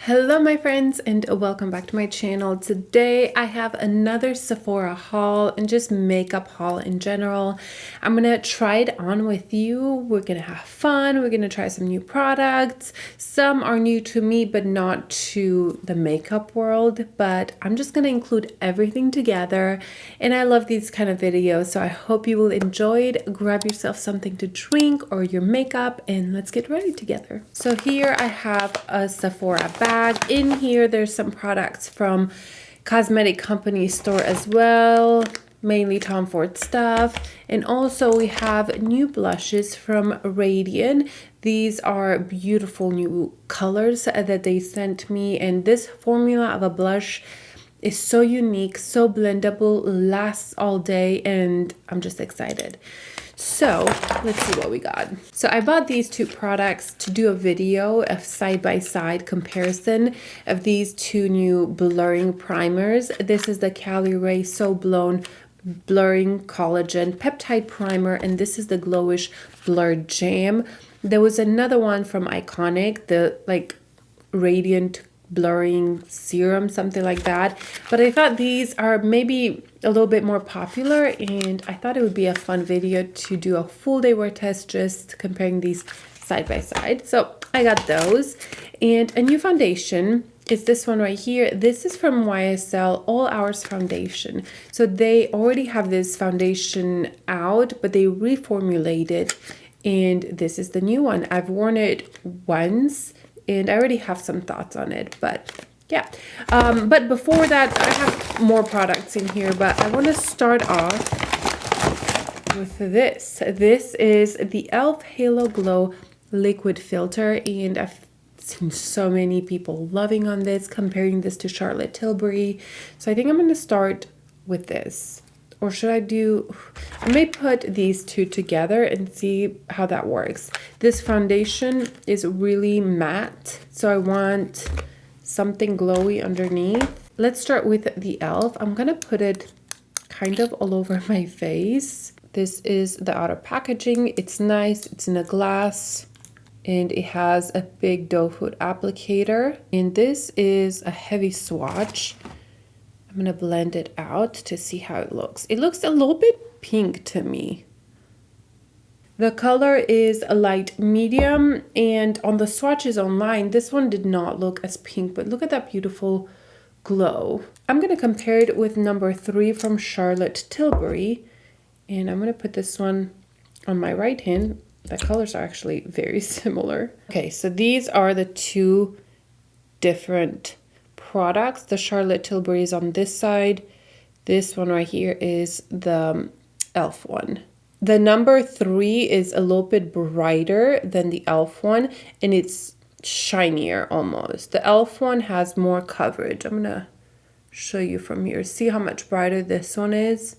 Hello my friends and welcome back to my channel. Today I have another Sephora haul and just makeup haul in general. I'm gonna try it on with you. We're gonna have fun. We're gonna try some new products. Some are new to me but not to the makeup world, but I'm just gonna include everything together, and I love these kind of videos, so I hope you will enjoy it. Grab yourself something to drink or your makeup and let's get ready together. So here I have a Sephora bag. In here there's some products from cosmetic company store as well, mainly Tom Ford stuff, and also we have new blushes from Radien. These are beautiful new colors that they sent me, and this formula of a blush is so unique, so blendable, lasts all day, and I'm just excited. So let's see what we got. So I bought these two products to do a video of side-by-side comparison of these two new blurring primers. This is the Caliray So Blown Blurring Collagen Peptide Primer, and this is the Glowish Blur Jam. There was another one from Iconic, the Radiant Blurring Serum, something like that, but I thought these are maybe a little bit more popular, and I thought it would be a fun video to do a full day wear test just comparing these side by side. So I got those, and a new foundation is this one right here. This is from YSL All Hours Foundation. So they already have this foundation out, but they reformulated, and this is the new one. I've worn it once and I already have some thoughts on it, but yeah. But before that, I have more products in here, but I want to start off with this. This is the e.l.f. Halo Glow Liquid Filter, and I've seen so many people loving on this, comparing this to Charlotte Tilbury. So I think I'm going to start with this. Or should I may put these two together and see how that works. This foundation is really matte, so I want something glowy underneath. Let's start with the e.l.f. I'm gonna put it kind of all over my face. This is the outer packaging. It's nice, it's in a glass, and it has a big doe foot applicator. And this is a heavy swatch. I'm gonna blend it out to see how it looks. It looks a little bit pink to me. The color is a light medium, and on the swatches online, this one did not look as pink, but look at that beautiful glow. I'm gonna compare it with number 3 from Charlotte Tilbury, and I'm gonna put this one on my right hand. The colors are actually very similar. Okay, so these are the two different products. The Charlotte Tilbury is on this side. This one right here is the e.l.f. one. The number 3 is a little bit brighter than the e.l.f. one, and it's shinier almost. The e.l.f. one has more coverage. I'm gonna show you from here. See how much brighter this one is?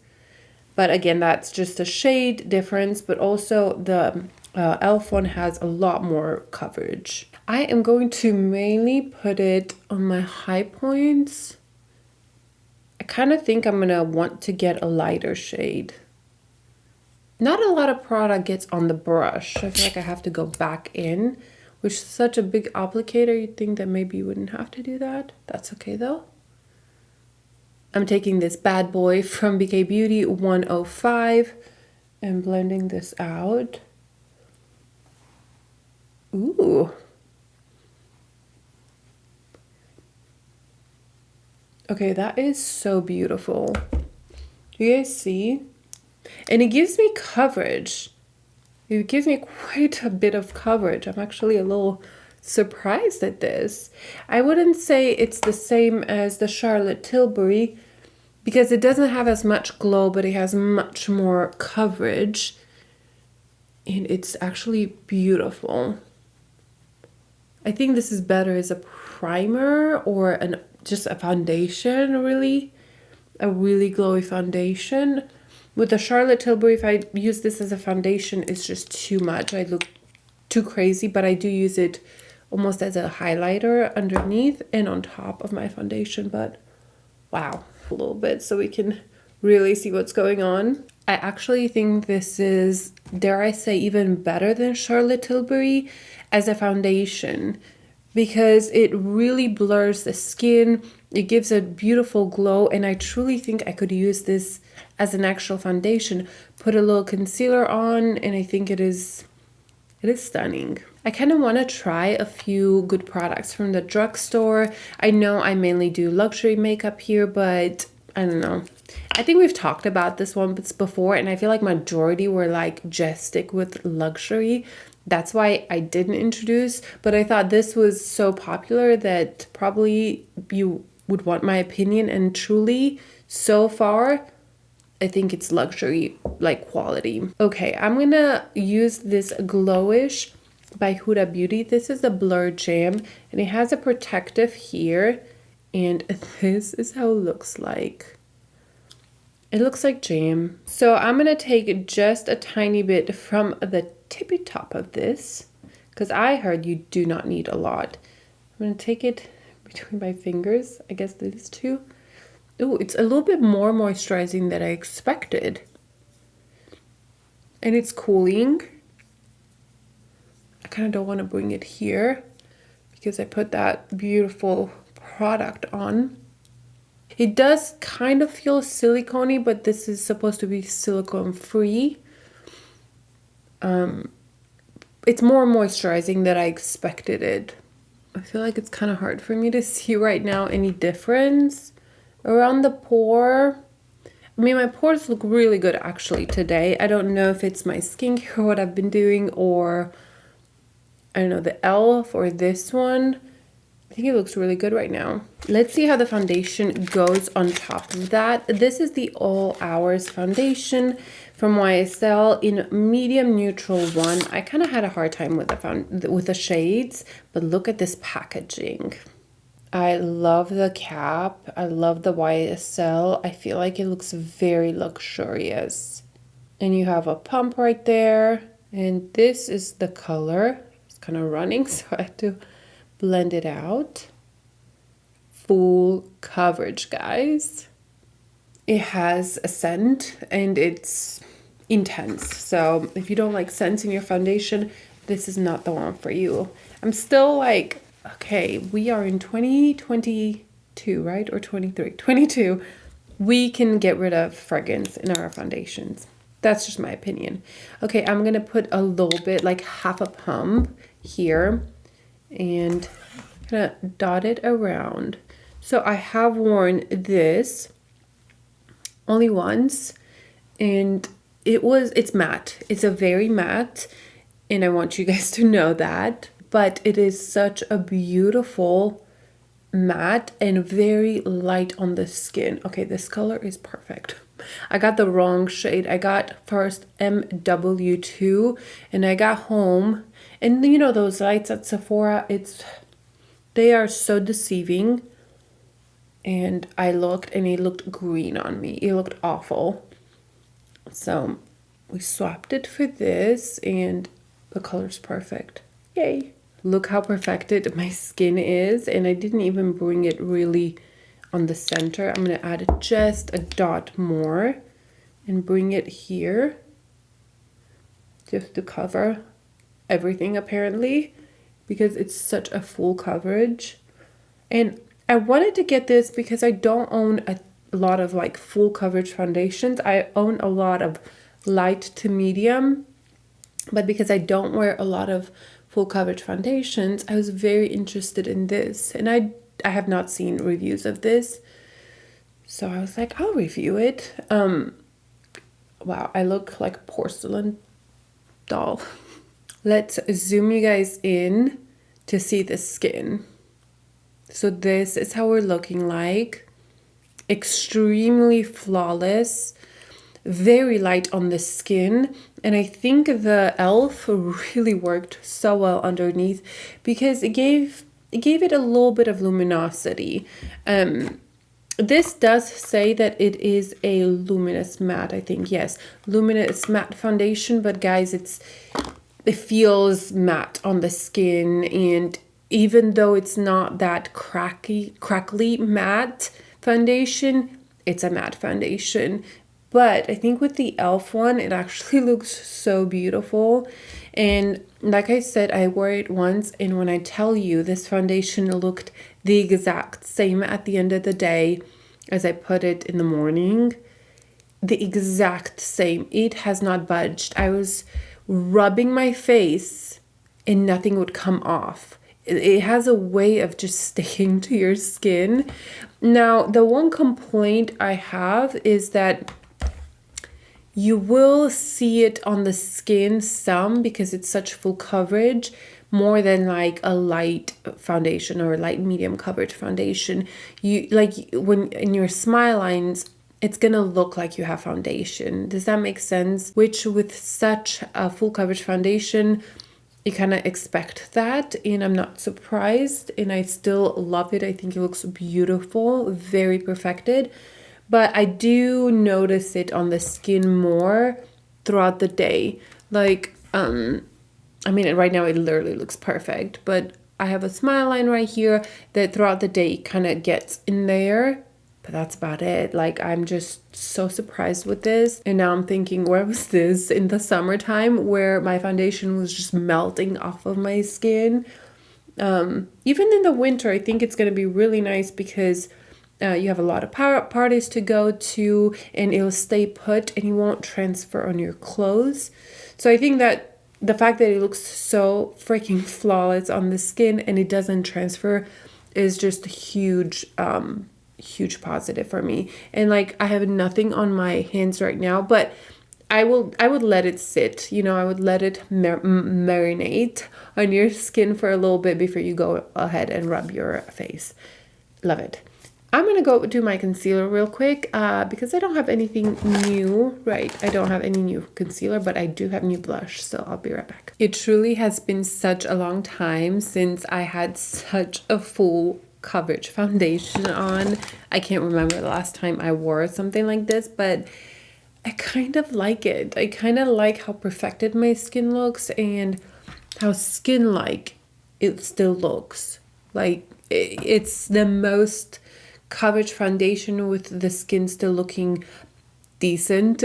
But again, that's just a shade difference, but also the e.l.f. one has a lot more coverage. I am going to mainly put it on my high points. I kind of think I'm going to want to get a lighter shade. Not a lot of product gets on the brush. I feel like I have to go back in, which is such a big applicator. You'd think that maybe you wouldn't have to do that. That's okay though. I'm taking this bad boy from BK Beauty 105 and blending this out. Ooh. Okay, that is so beautiful. Do you guys see? And it gives me coverage. It gives me quite a bit of coverage. I'm actually a little surprised at this. I wouldn't say it's the same as the Charlotte Tilbury because it doesn't have as much glow, but it has much more coverage. And it's actually beautiful. I think this is better as a primer or just a foundation, really. A really glowy foundation. With the Charlotte Tilbury, if I use this as a foundation, it's just too much. I look too crazy, but I do use it almost as a highlighter underneath and on top of my foundation. But wow, a little bit so we can really see what's going on. I actually think this is, dare I say, even better than Charlotte Tilbury as a foundation. because it really blurs the skin. It gives a beautiful glow, and I truly think I could use this as an actual foundation. Put a little concealer on, and I think it is stunning. I kind of want to try a few good products from the drugstore. I know I mainly do luxury makeup here, but I don't know. I think we've talked about this one before, and I feel like majority were like just stick with luxury. That's why I didn't introduce, but I thought this was so popular that probably you would want my opinion, and truly so far I think it's luxury like quality. Okay, I'm gonna use this Glowish by Huda Beauty. This is a Blur Jam, and it has a protective here, and this is how it looks like. It looks like jam. So I'm gonna take just a tiny bit from the tippy top of this, because I heard you do not need a lot. I'm gonna take it between my fingers, I guess these two. Ooh, it's a little bit more moisturizing than I expected. And it's cooling. I kind of don't want to bring it here because I put that beautiful product on. It does kind of feel silicone-y, but this is supposed to be silicone free. It's more moisturizing than I expected it. I feel like it's kind of hard for me to see right now any difference around the pore. I mean, my pores look really good actually today. I don't know if it's my skincare or what I've been doing, or I don't know, the e.l.f. or this one. I think it looks really good right now. Let's see how the foundation goes on top of that. This is the All Hours foundation from YSL in medium neutral 1. I kind of had a hard time with the shades, but look at this packaging. I love the cap. I love the YSL. I feel like it looks very luxurious. And you have a pump right there. And this is the color. It's kind of running, so I have to blend it out. Full coverage, guys. It has a scent and it's intense. So if you don't like scents in your foundation, this is not the one for you. I'm still like, okay, we are in 2022, right? Or 23? 22. We can get rid of fragrance in our foundations. That's just my opinion. Okay, I'm going to put a little bit, like half a pump here, and I'm going to dot it around. So I have worn this only once, and it's matte. It's a very matte, and I want you guys to know that. But it is such a beautiful matte and very light on the skin. Okay, this color is perfect. I got the wrong shade. I got first MW2 and I got home, and you know those lights at Sephora, they are so deceiving. And I looked and it looked green on me. It looked awful. So we swapped it for this and the color's perfect. Yay. Look how perfected my skin is, and I didn't even bring it really on the center. I'm going to add just a dot more and bring it here just to cover everything apparently, because it's such a full coverage. And I wanted to get this because I don't own a lot of like full coverage foundations. I own a lot of light to medium, but because I don't wear a lot of full coverage foundations, I was very interested in this, and I have not seen reviews of this, so I was like, I'll review it. Wow, I look like a porcelain doll. Let's zoom you guys in to see the skin. So this is how we're looking like. Extremely flawless, very light on the skin, and I think the e.l.f. really worked so well underneath because it gave it a little bit of luminosity. This does say that it is a luminous matte, I think. Yes, luminous matte foundation, but guys, it feels matte on the skin, and even though it's not that crackly matte foundation, it's a matte foundation. But I think with the e.l.f. one, it actually looks so beautiful. And like I said, I wore it once, and when I tell you, this foundation looked the exact same at the end of the day as I put it in the morning. The exact same. It has not budged. I was rubbing my face and nothing would come off. It has a way of just sticking to your skin. Now, the one complaint I have is that you will see it on the skin some, because it's such full coverage, more than like a light foundation or a light medium coverage foundation. You like when in your smile lines, it's gonna look like you have foundation. Does that make sense? Which with such a full coverage foundation, you kind of expect that, and I'm not surprised, and I still love it. I think it looks beautiful, very perfected, but I do notice it on the skin more throughout the day. Like, I mean, right now it literally looks perfect, but I have a smile line right here that throughout the day kind of gets in there. But that's about it. Like, I'm just so surprised with this. And now I'm thinking, where was this in the summertime where my foundation was just melting off of my skin? Even in the winter, I think it's going to be really nice because you have a lot of parties to go to, and it'll stay put and it won't transfer on your clothes. So I think that the fact that it looks so freaking flawless on the skin and it doesn't transfer is just a huge huge positive for me. And like, I have nothing on my hands right now, but I would let it sit, you know, I would let it marinate on your skin for a little bit before you go ahead and rub your face. Love it. I'm gonna go do my concealer real quick because I don't have anything new. Right, I don't have any new concealer, but I do have new blush, so I'll be right back. It truly has been such a long time since I had such a full coverage foundation on. I can't remember the last time I wore something like this, but I kind of like it. I kind of like how perfected my skin looks and how skin-like it still looks. Like, it's the most coverage foundation with the skin still looking decent.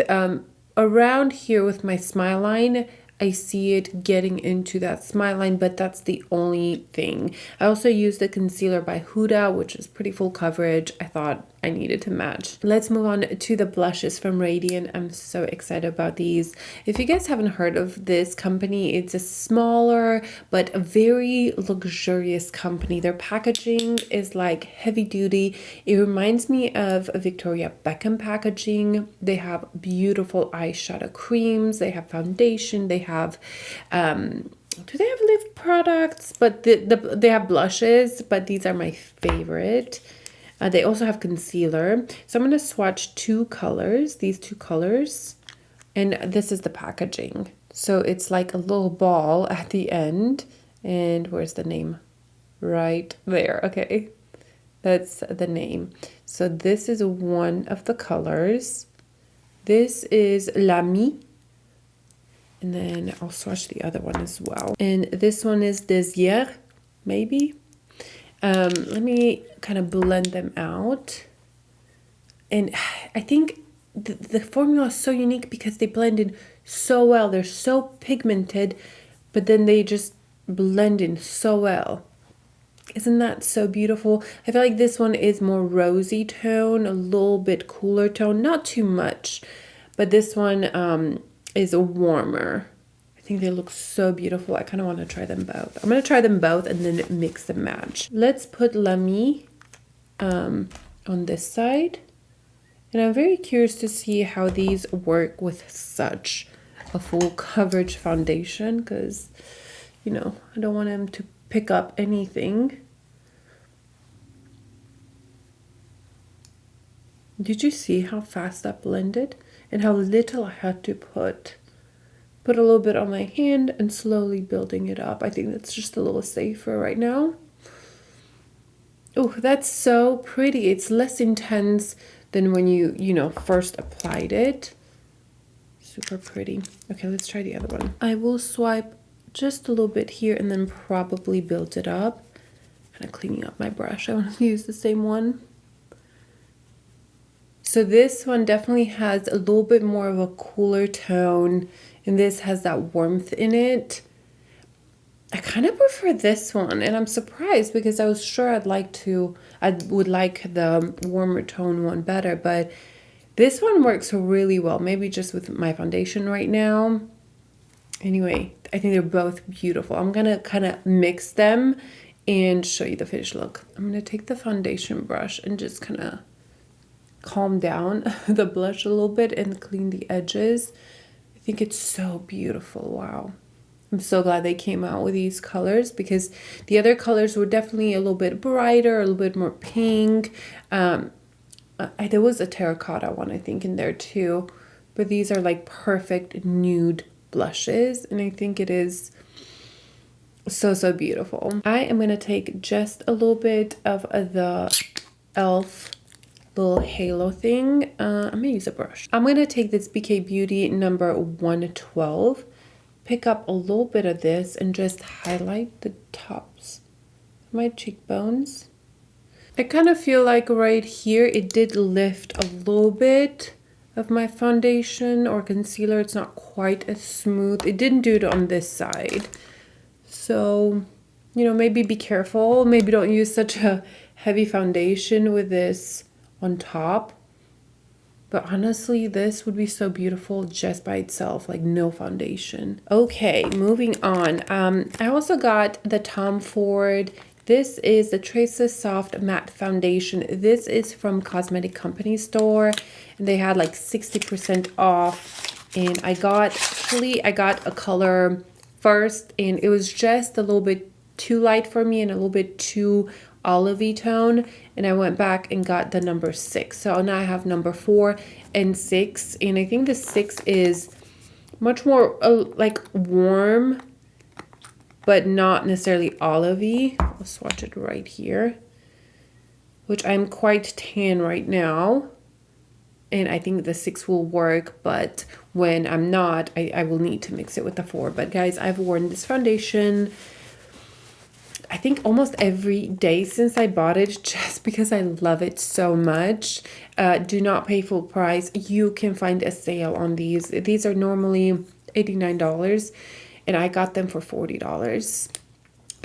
Around here with my smile line, I see it getting into that smile line, but that's the only thing. I also used the concealer by HUDA, which is pretty full coverage. I thought I needed to match. Let's move on to the blushes from Radien. I'm so excited about these. If you guys haven't heard of this company, it's a smaller but a very luxurious company. Their packaging is like heavy duty. It reminds me of Victoria Beckham packaging. They have beautiful eyeshadow creams. They have foundation. They have do they have lip products? But they have blushes, but these are my favorite. They also have concealer. So I'm going to swatch two colors, these two colors. And this is the packaging. So it's like a little ball at the end. And where's the name? Right there. Okay. That's the name. So this is one of the colors. This is L'Ami. And then I'll swatch the other one as well. And this one is Désir, maybe. Let me kind of blend them out. And I think the formula is so unique because they blend in so well. They're so pigmented, but then they just blend in so well. Isn't that so beautiful? I feel like this one is more rosy tone, a little bit cooler tone, not too much. But this one is warmer. I think they look so beautiful. I kind of want to try them both. I'm going to try them both and then mix and match. Let's put L'Ami on this side. And I'm very curious to see how these work with such a full coverage foundation because, you know, I don't want them to pick up anything. Did you see how fast that blended and how little I had to put a little bit on my hand and slowly building it up? I think that's just a little safer right now. Oh, that's so pretty. It's less intense than when you know, first applied it. Super pretty. Okay, let's try the other one. I will swipe just a little bit here and then probably build it up. Kind of cleaning up my brush. I want to use the same one. So this one definitely has a little bit more of a cooler tone, and this has that warmth in it. I kind of prefer this one, and I'm surprised because I was sure I would like the warmer tone one better, but this one works really well, maybe just with my foundation right now. Anyway, I think they're both beautiful. I'm gonna kind of mix them and show you the finished look. I'm gonna take the foundation brush and just kind of calm down the blush a little bit and clean the edges. I think it's so beautiful. Wow. I'm so glad they came out with these colors because the other colors were definitely a little bit brighter, a little bit more pink. There was a terracotta one, I think, in there too. But these are like perfect nude blushes, and I think it is so beautiful. I am going to take just a little bit of the e.l.f. little halo thing. I'm going to use a brush. I'm going to take this BK Beauty number 112. Pick up a little bit of this and just highlight the tops of my cheekbones. I kind of feel like right here it did lift a little bit of my foundation or concealer. It's not quite as smooth. It didn't do it on this side. So, you know, maybe be careful. Maybe don't use such a heavy foundation with this on top. But honestly, this would be so beautiful just by itself, like no foundation. Okay, moving on. I also got the Tom Ford. This is the Traceless Soft Matte Foundation. This is from Cosmetic Company store. And they had like 60% off. And I got a color first. And it was just a little bit too light for me and a little bit too olivey tone, and I went back and got the number 6. So now I have number 4 and 6, and I think the 6 is much more like warm, but not necessarily olivey. I'll swatch it right here, which I'm quite tan right now, and I think the 6 will work, but when I'm not, I will need to mix it with the 4. But guys, I've worn this foundation I think almost every day since I bought it, just because I love it so much. Do not pay full price. You can find a sale on these. These are normally $89 and I got them for $40.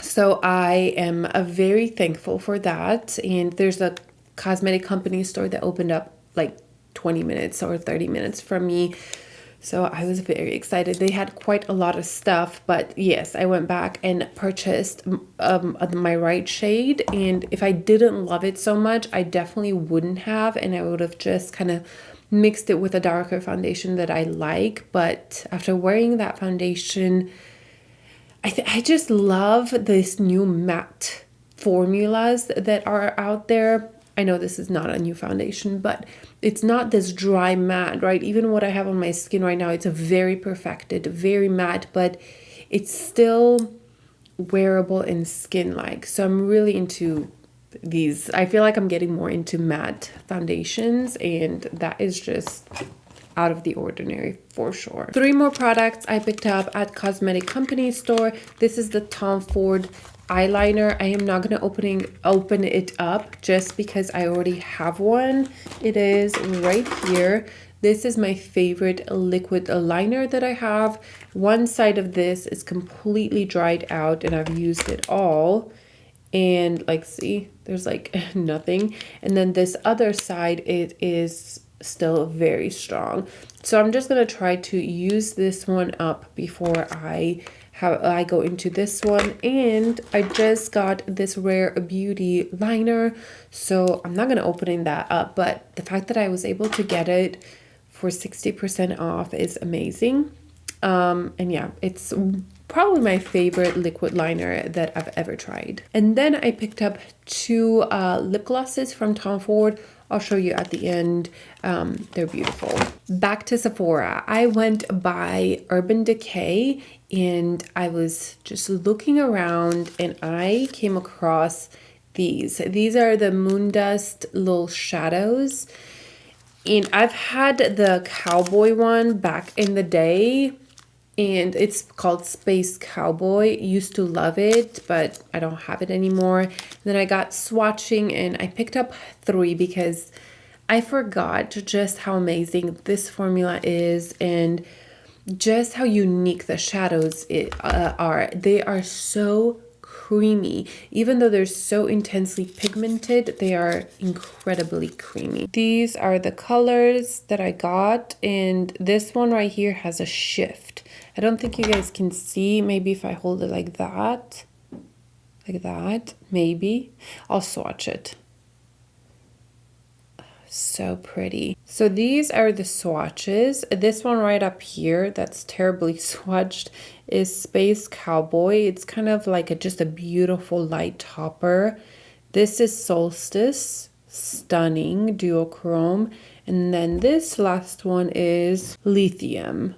So I am very thankful for that. And there's a cosmetic company store that opened up like 20 minutes or 30 minutes from me. So I was very excited. They had quite a lot of stuff, but yes, I went back and purchased my right shade. And if I didn't love it so much, I definitely wouldn't have. And I would have just kind of mixed it with a darker foundation that I like. But after wearing that foundation, I just love this new matte formulas that are out there. I know this is not a new foundation, but it's not this dry matte, right? Even what I have on my skin right now, it's a very perfected, very matte, but it's still wearable and skin-like. So I'm really into these. I feel like I'm getting more into matte foundations, and that is just out of the ordinary for sure. 3 more products I picked up at Cosmetic Company store. This is the Tom Ford eyeliner. I am not going to open it up just because I already have one. It is right here. This is my favorite liquid liner that I have. One side of this is completely dried out and I've used it all. And like, see, there's like nothing. And then this other side, it is still very strong. So I'm just going to try to use this one up before I go into this one. And I just got this Rare Beauty liner, so I'm not going to open that up, but the fact that I was able to get it for 60% off is amazing. And yeah, it's probably my favorite liquid liner that I've ever tried. And then I picked up 2 lip glosses from Tom Ford. I'll show you at the end. They're beautiful. Back to Sephora. I went by Urban Decay and I was just looking around and I came across these. These are the Moondust little shadows. And I've had the Cowboy one back in the day, and it's called Space Cowboy. Used to love it, but I don't have it anymore. Then I got swatching and I picked up 3 because I forgot just how amazing this formula is and just how unique the shadows are. They are so creamy. Even though they're so intensely pigmented, they are incredibly creamy. These are the colors that I got, and this one right here has a shift. I don't think you guys can see. Maybe if I hold it like that, maybe. I'll swatch it. So pretty. So these are the swatches. This one right up here that's terribly swatched is Space Cowboy. It's kind of like just a beautiful light topper. This is Solstice, stunning duochrome. And then this last one is Lithium.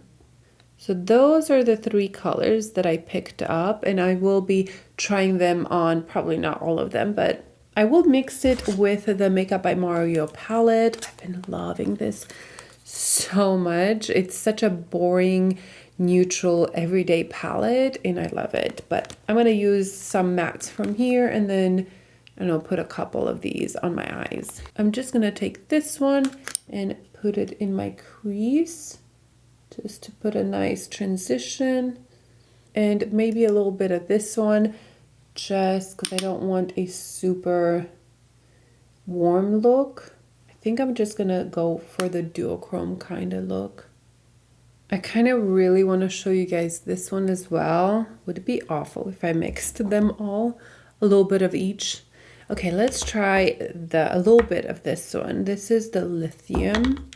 So those are the 3 colors that I picked up, and I will be trying them on, probably not all of them, but I will mix it with the Makeup by Mario palette. I've been loving this so much. It's such a boring, neutral, everyday palette, and I love it. But I'm going to use some mattes from here, and then I'll put a couple of these on my eyes. I'm just going to take this one and put it in my crease, just to put a nice transition, and maybe a little bit of this one, just because I don't want a super warm look. I think I'm just gonna go for the duochrome kind of look. I kind of really want to show you guys this one as well. Would it be awful if I mixed them all? A little bit of each. Okay, let's try a little bit of this one. This is the Lithium.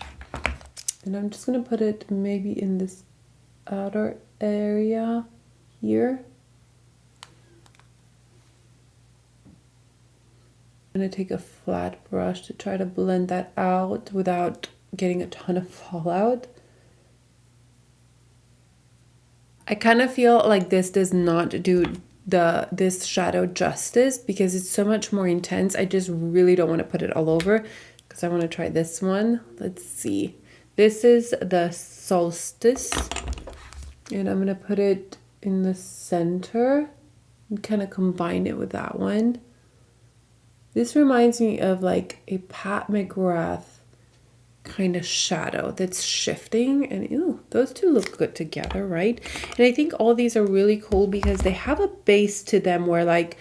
And I'm just gonna put it maybe in this outer area here. I'm gonna take a flat brush to try to blend that out without getting a ton of fallout. I kind of feel like this does not do this shadow justice because it's so much more intense. I just really don't want to put it all over because I want to try this one. Let's see. This is the Solstice, and I'm going to put it in the center and kind of combine it with that one. This reminds me of like a Pat McGrath kind of shadow that's shifting, and ew, those two look good together, right? And I think all these are really cool because they have a base to them where like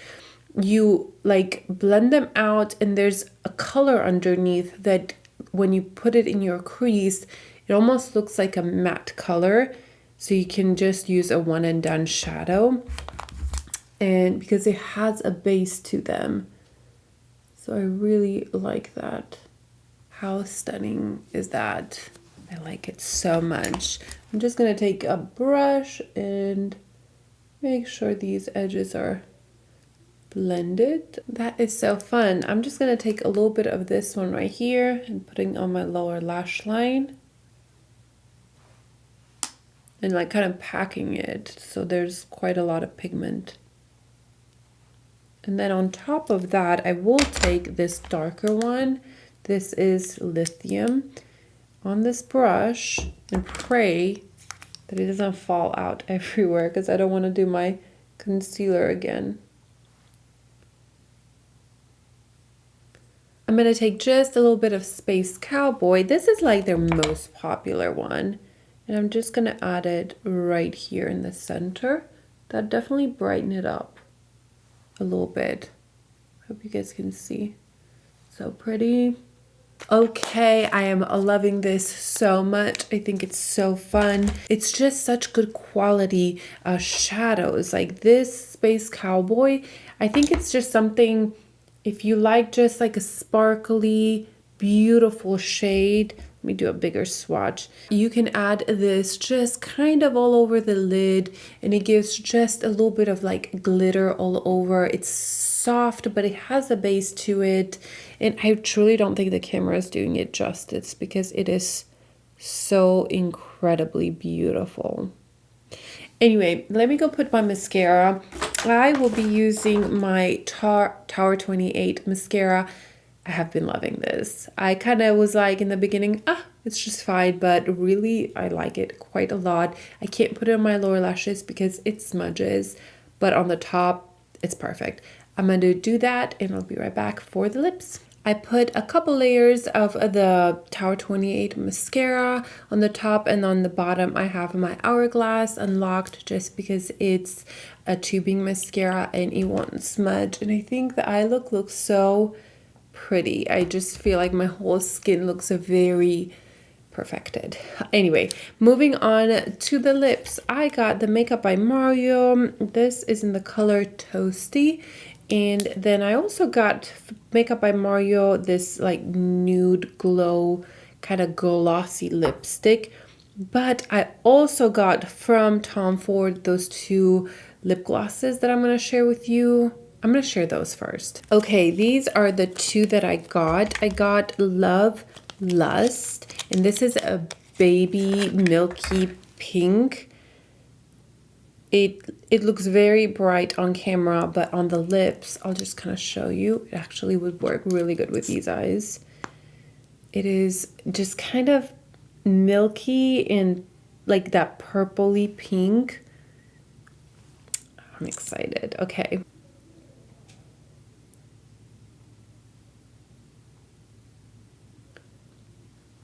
you like blend them out and there's a color underneath that when you put it in your crease, it almost looks like a matte color. So you can just use a one and done shadow, and because it has a base to them. So I really like that. How stunning is that? I like it so much. I'm just gonna take a brush and make sure these edges are blended. That is so fun. I'm just gonna take a little bit of this one right here and putting on my lower lash line. And like kind of packing it so there's quite a lot of pigment. And then on top of that, I will take this darker one. This is Lithium on this brush and pray that it doesn't fall out everywhere because I don't want to do my concealer again. I'm going to take just a little bit of Space Cowboy. This is like their most popular one. And I'm just going to add it right here in the center. That definitely brighten it up a little bit. Hope you guys can see. So pretty. Okay, I am loving this so much. I think it's so fun. It's just such good quality shadows. Like this Space Cowboy, I think it's just something, if you like just like a sparkly, beautiful shade. Let me do a bigger swatch. You can add this just kind of all over the lid, and it gives just a little bit of like glitter all over. It's soft, but it has a base to it. And I truly don't think the camera is doing it justice because it is so incredibly beautiful. Anyway, let me go put my mascara. I will be using my Tower 28 mascara. I have been loving this. I kind of was like in the beginning, it's just fine, but really I like it quite a lot. I can't put it on my lower lashes because it smudges, but on the top, it's perfect. I'm going to do that and I'll be right back for the lips. I put a couple layers of the Tower 28 mascara on the top, and on the bottom I have my Hourglass Unlocked just because it's a tubing mascara and it won't smudge. And I think the eye look looks so pretty. I just feel like my whole skin looks very perfected. Anyway, moving on to the lips. I got the Makeup by Mario. This is in the color Toasty. And then I also got Makeup by Mario, this like nude glow kind of glossy lipstick. But I also got from Tom Ford those two lip glosses that I'm going to share with you. I'm going to share those first. Okay, these are the two that I got. I got Love Lust, and this is a baby milky pink. It looks very bright on camera, but on the lips, I'll just kind of show you. It actually would work really good with these eyes. It is just kind of milky and like that purpley pink. I'm excited. Okay.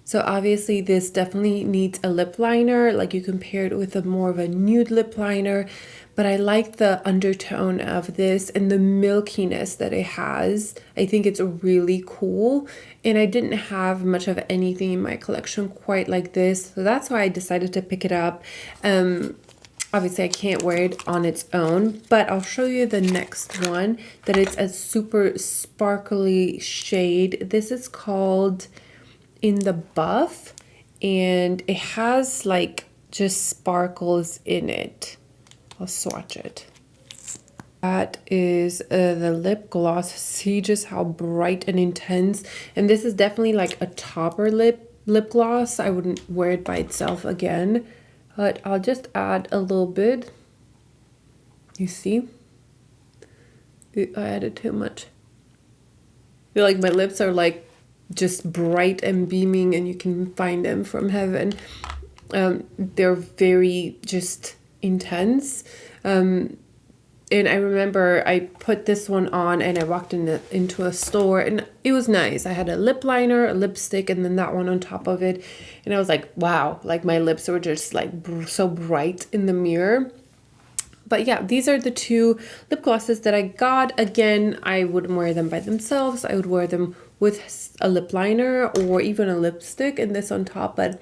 So obviously this definitely needs a lip liner, like you can pair it with a more of a nude lip liner, but I like the undertone of this and the milkiness that it has. I think it's really cool, and I didn't have much of anything in my collection quite like this, so that's why I decided to pick it up. Obviously I can't wear it on its own, but I'll show you the next one that it's a super sparkly shade. This is called In the Buff, and it has like just sparkles in it. I'll swatch it. That is the lip gloss. See just how bright and intense, and this is definitely like a topper lip gloss. I wouldn't wear it by itself again, but I'll just add a little bit. You see, I added too much. I feel like my lips are like just bright and beaming, and you can find them from heaven. They're very just intense. And I remember I put this one on and I walked into a store, and it was nice. I had a lip liner, a lipstick, and then that one on top of it. And I was like, wow, like my lips were just like so bright in the mirror. But yeah, these are the two lip glosses that I got. Again, I wouldn't wear them by themselves. I would wear them with a lip liner or even a lipstick and this on top. But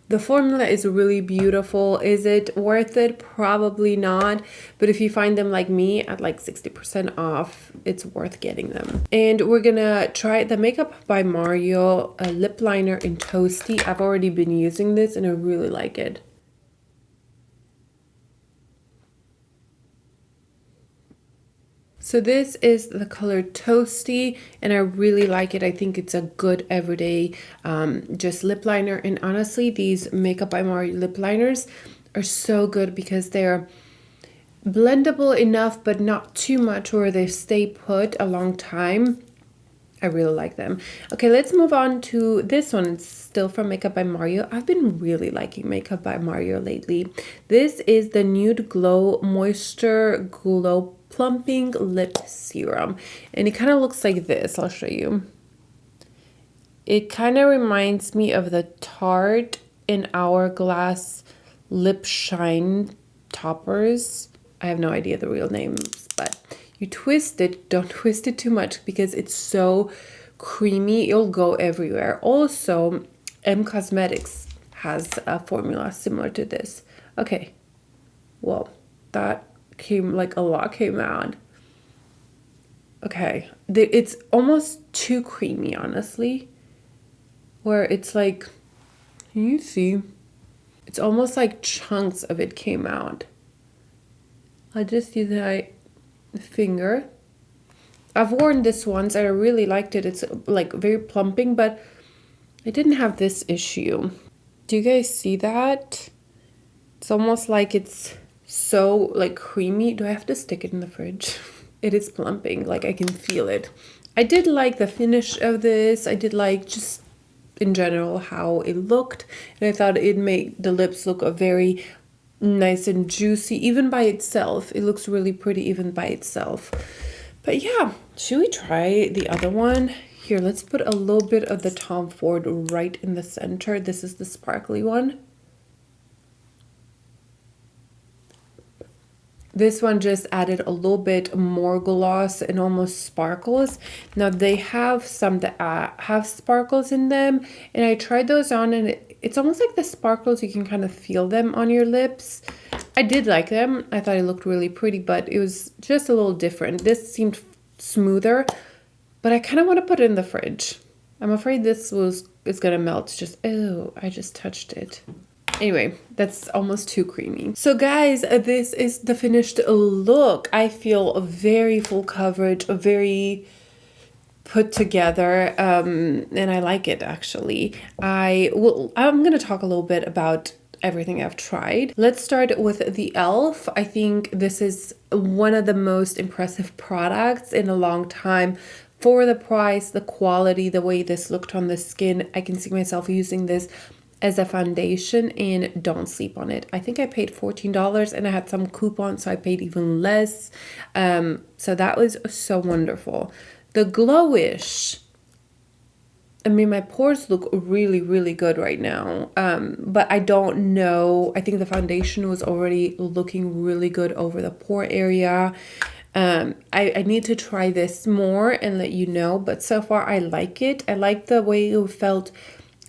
the formula is really beautiful. Is it worth it? Probably not. But if you find them like me at like 60% off, it's worth getting them. And we're gonna try the Makeup by Mario lip liner in Toasty. I've already been using this and I really like it. So this is the color Toasty, and I really like it. I think it's a good everyday just lip liner. And honestly, these Makeup by Mario lip liners are so good because they're blendable enough, but not too much where they stay put a long time. I really like them. Okay, let's move on to this one. It's still from Makeup by Mario. I've been really liking Makeup by Mario lately. This is the Nude Glow MoistureGlow Plumping Lip Serum, and it kind of looks like this. I'll show you. It kind of reminds me of the Tarte and Hourglass Lip Shine toppers. I have no idea the real names, but you twist it. Don't twist it too much because it's so creamy. It'll go everywhere. Also, Cosmetics has a formula similar to this. Okay, well, that came like a lot came out. Okay, it's almost too creamy, honestly, where it's like, can you see? It's almost like chunks of it came out. I just use my finger. I've worn this once and I really liked it. It's like very plumping, but I didn't have this issue. Do you guys see that? It's almost like it's so like creamy. Do I have to stick it in the fridge? It is plumping, like I can feel it. I did like the finish of this. I did like just in general how it looked, and I thought it made the lips look a very nice and juicy even by itself. It looks really pretty even by itself. But yeah, should we try the other one? Here, let's put a little bit of the Tom Ford right in the center. This is the sparkly one. This one just added a little bit more gloss and almost sparkles. Now they have some that have sparkles in them, and I tried those on, and it's almost like the sparkles, you can kind of feel them on your lips. I did like them. I thought it looked really pretty, but it was just a little different. This seemed smoother, but I kind of want to put it in the fridge. I'm afraid this is gonna melt. Just, oh, I just touched it. Anyway, that's almost too creamy. So guys, this is the finished look. I feel very full coverage, very put together, and I like it actually. I'm gonna talk a little bit about everything I've tried. Let's start with the e.l.f. I think this is one of the most impressive products in a long time. For the price, the quality, the way this looked on the skin, I can see myself using this as a foundation, and don't sleep on it. I think I paid $14 and I had some coupons, so I paid even less. So that was so wonderful. The Glowish, I mean, my pores look really, really good right now. But I don't know. I think the foundation was already looking really good over the pore area. I need to try this more and let you know. But so far, I like it. I like the way it felt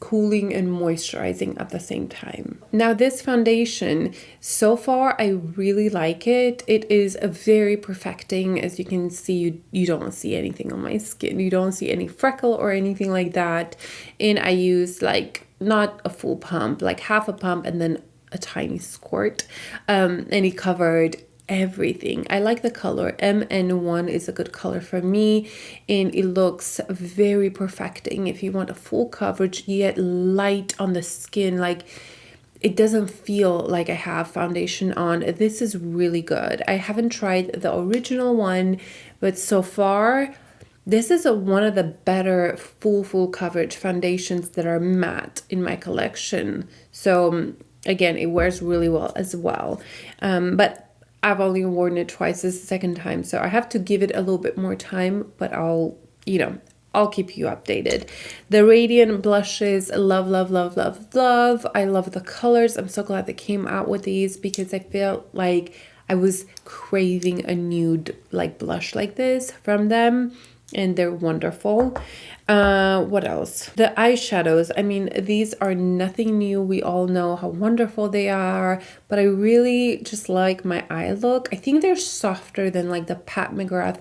cooling and moisturizing at the same time. Now this foundation, so far I really like it. It is a very perfecting. As you can see, you don't see anything on my skin. You don't see any freckle or anything like that. And I used like not a full pump, like half a pump and then a tiny squirt. And it covered everything. I like the color. MN1 is a good color for me, and it looks very perfecting if you want a full coverage yet light on the skin. Like, it doesn't feel like I have foundation on. This is really good. I haven't tried the original one, but so far this is one of the better full coverage foundations that are matte in my collection. So again, it wears really well as well. But I've only worn it twice. This is the second time, so I have to give it a little bit more time, but I'll keep you updated. The Radiene blushes, love, love, love, love, love. I love the colors. I'm so glad they came out with these because I felt like I was craving a nude like blush like this from them, and they're wonderful. What else? The eyeshadows. I mean, these are nothing new. We all know how wonderful they are, but I really just like my eye look. I think they're softer than like the Pat McGrath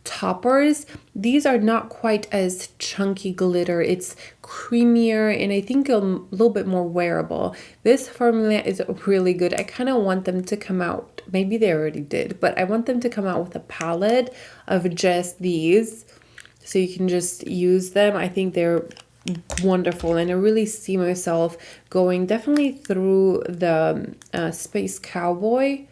toppers. These are not quite as chunky glitter. It's creamier and I think a little bit more wearable. This formula is really good. I kind of want them to come out, maybe they already did, but I want them to come out with a palette of just these so you can just use them. I think they're wonderful, and I really see myself going definitely through the Space Cowboy.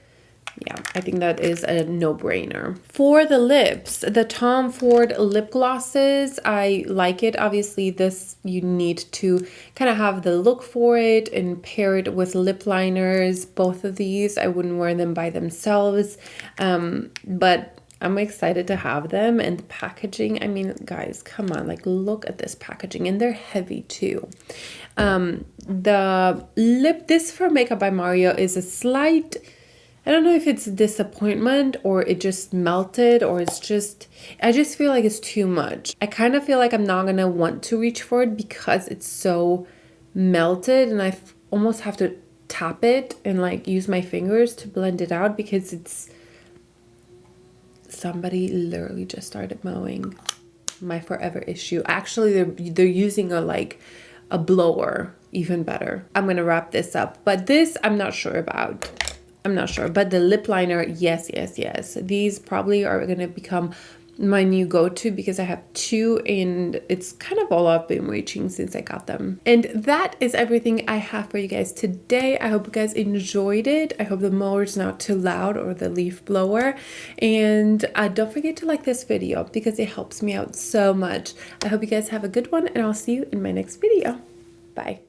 Yeah, I think that is a no-brainer. For the lips, the Tom Ford lip glosses, I like it. Obviously, this you need to kind of have the look for it and pair it with lip liners. Both of these, I wouldn't wear them by themselves, but I'm excited to have them. And the packaging, I mean, guys, come on, like look at this packaging, and they're heavy too. The lip, this for Makeup by Mario is a slight, I don't know if it's a disappointment or it just melted or it's just, I just feel like it's too much. I kind of feel like I'm not gonna want to reach for it because it's so melted, and I almost have to tap it and like use my fingers to blend it out because it's, somebody literally just started mowing my forever issue. Actually, they're using a blower, even better. I'm gonna wrap this up, but this I'm not sure about. I'm not sure, but the lip liner, yes, yes, yes. These probably are gonna become my new go-to because I have two, and it's kind of all I've been reaching since I got them. And that is everything I have for you guys today. I hope you guys enjoyed it. I hope the mower is not too loud, or the leaf blower. And don't forget to like this video because it helps me out so much. I hope you guys have a good one, and I'll see you in my next video. Bye.